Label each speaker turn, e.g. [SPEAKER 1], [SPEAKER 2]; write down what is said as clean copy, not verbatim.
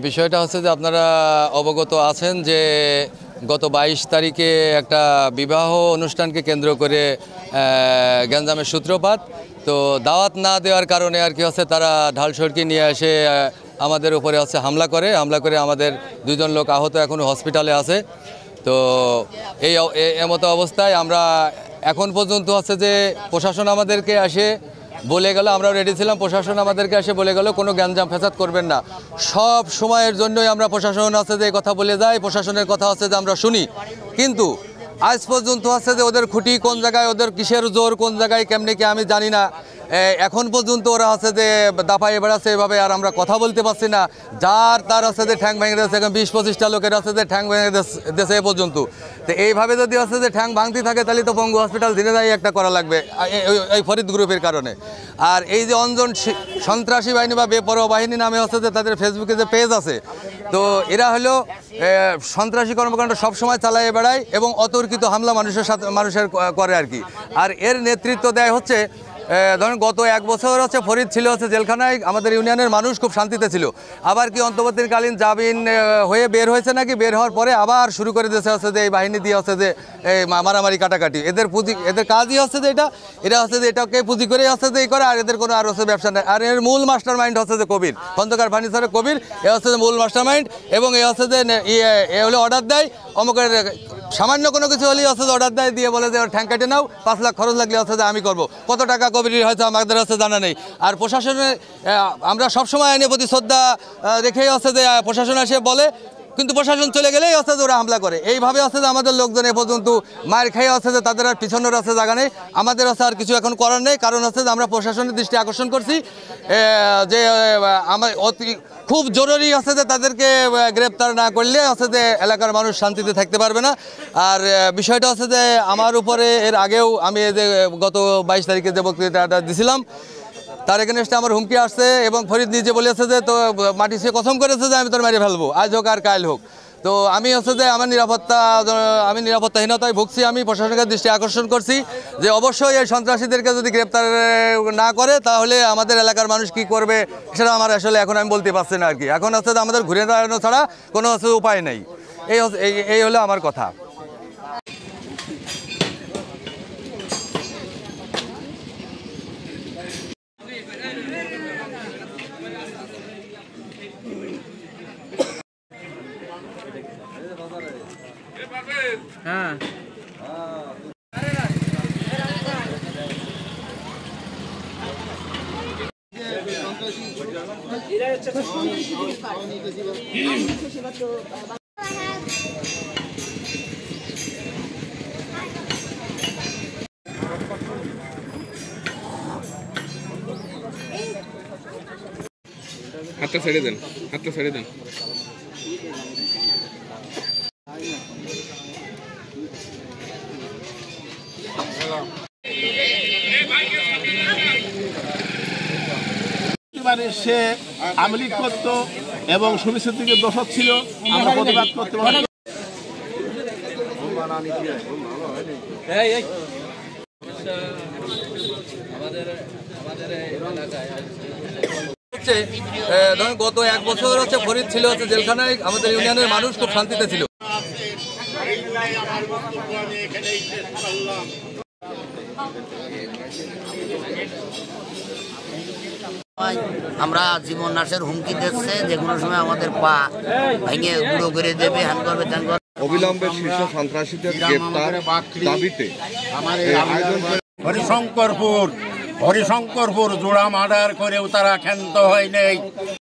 [SPEAKER 1] বিষয়টা হচ্ছে যে আপনারা অবগত আছেন যে গত 22 তারিখে একটা বিবাহ অনুষ্ঠানকে কেন্দ্র করে গ্যাঞ্জামের সূত্রপাত। তো দাওয়াত না দেওয়ার কারণে আর কি হচ্ছে তারা ঢালসড়কি নিয়ে এসে আমাদের উপরে হচ্ছে হামলা করে আমাদের 2 জন লোক আহত, এখনও হসপিটালে আছে। তো এই এমতো অবস্থায় আমরা এখন পর্যন্ত হচ্ছে যে প্রশাসন আমাদেরকে এসে বলে গেল, আমরাও রেডি ছিলাম, প্রশাসন আমাদেরকে এসে বলে গেল কোনো গ্যাঞ্জাম ফ্যাসাদ করবেন না। সব সময়ের জন্যই আমরা প্রশাসন আছে যে কথা বলে যাই, প্রশাসনের কথা হচ্ছে যে আমরা শুনি, কিন্তু আজ পর্যন্ত হচ্ছে যে ওদের খুঁটি কোন জায়গায়, ওদের কিসের জোর কোন জায়গায় কেমনি কি আমি জানি না। এখন পর্যন্ত ওরা আছে যে দাপাইয়ে বেড়াচ্ছে এভাবে, আর আমরা কথা বলতে পারছি না। যার তার আছে যে ঠ্যাং ভেঙে দিয়েছে, 20-25টা লোকের আছে যে ঠ্যাং ভেঙে দিয়েছে এ পর্যন্ত। তো এইভাবে যদি আছে যে ঠ্যাং ভাঙতে থাকে তাহলে তো পঙ্গু হসপিটাল ধীরে ধীরে একটা করা লাগবে এই ফরিদ গ্রুপের কারণে। আর এই যে অঞ্জন সন্ত্রাসী বাহিনী বা বেপরোয়া বাহিনী নামে হচ্ছে যে তাদের ফেসবুকে যে পেজ আছে, তো এরা হলো সন্ত্রাসী কর্মকাণ্ড সবসময় চালিয়ে বেড়ায় এবং অতর্কিত হামলা মানুষের করে আর কি। আর এর নেতৃত্ব দেয় হচ্ছে ধরুন গত 1 বছর হচ্ছে ফরিদ ছিল হচ্ছে জেলখানায়, আমাদের ইউনিয়নের মানুষ খুব শান্তিতে ছিল। আবার কি অন্তর্বর্তীকালীন জামিন হয়ে বের হয়েছে নাকি, বের হওয়ার পরে আবার শুরু করে দিয়েছে হচ্ছে যে এই বাহিনী দিয়ে হচ্ছে যে এই মারামারি কাটাকাটি। এদের কাজই হচ্ছে যে এটা হচ্ছে যে এটাকে পুঁজি করে হচ্ছে যে এই করে, আর এদের কোনো আর হচ্ছে ব্যবসা নেই। আর এর মূল মাস্টার মাইন্ড হচ্ছে যে কবির, খন্দকার ফার্নিচারের কবির, এ হচ্ছে যে মূল মাস্টার মাইন্ড। এবং এ হচ্ছে যে এ হলে অর্ডার দেয়, অমুকের সামান্য কোনো কিছু হলেই হচ্ছে যে অর্ডার দেয়, দিয়ে বলে যে ঠ্যাং কেটে নাও, 5 লাখ খরচ লাগলে হচ্ছে যে আমি করবো। কত টাকা কবির হয়তো আমাদের হচ্ছে জানা নেই। আর প্রশাসনের আমরা সবসময় আইনের প্রতি শ্রদ্ধা রেখেই হচ্ছে যে প্রশাসন এসে বলে, কিন্তু প্রশাসন চলে গেলেই হচ্ছে যে ওরা হামলা করে। এইভাবে হচ্ছে যে আমাদের লোকজন এ পর্যন্ত মায়ের খেয়ে হচ্ছে যে তাদের আর পিছনের হচ্ছে জায়গা নেই। আমাদের হচ্ছে আর কিছু এখন করার নেই, কারণ হচ্ছে যে আমরা প্রশাসনের দৃষ্টি আকর্ষণ করছি যে আমার খুব জরুরি হচ্ছে যে তাদেরকে গ্রেপ্তার না করলে হচ্ছে যে এলাকার মানুষ শান্তিতে থাকতে পারবে না। আর বিষয়টা হচ্ছে যে আমার উপরে এর আগেও আমি যে গত 22 তারিখে যে বক্তৃতাটা দিছিলাম, তার এগেনস্টে আমার হুমকি আসছে এবং ফরিদ নিজে বলেছে যে তো মাটি সে কসম করেছে যে আমি তোর মেরে ফেলবো, আজ হোক আর কাল হোক। তো আমি হচ্ছে যে আমি নিরাপত্তাহীনতায় ভুগছি। আমি প্রশাসনের দৃষ্টি আকর্ষণ করছি যে অবশ্যই এই সন্ত্রাসীদেরকে যদি গ্রেপ্তার না করে তাহলে আমাদের এলাকার মানুষ কি করবে সেটা আমার আসলে এখন আমি বলতে পারছি না আর কি। এখন হচ্ছে যে আমাদের ঘুরে দাঁড়ানো ছাড়া কোনো হচ্ছে উপায় নেই। এই হলো আমার কথা। হ্যাঁ,
[SPEAKER 2] হাতটা ছেড়ে দেন, হাতটা ছেড়ে দেন।
[SPEAKER 3] সে আমলিক করত এবং সুবিচার দিকে দোষক ছিল, আমরা প্রতিবাদ করতে পারি।
[SPEAKER 1] ধরুন গত 1 বছর হচ্ছে ফরিদ ছিল হচ্ছে জেলখানায়, আমাদের ইউনিয়নের মানুষ খুব শান্তিতে ছিল।
[SPEAKER 4] আমরা জীবন নাশের হুমকি দিচ্ছে, যে কোনো সময় আমাদের পা ভেঙে গুঁড়ো করে দেবে, হ্যান করবে ত্যান করবে।
[SPEAKER 5] অবিলম্বে শীর্ষ সন্ত্রাসীদের গ্রেপ্তার দাবিতে
[SPEAKER 6] হরিশঙ্করপুর জোড়া মার্ডার করেও তারা ক্ষান্ত হয় নাই।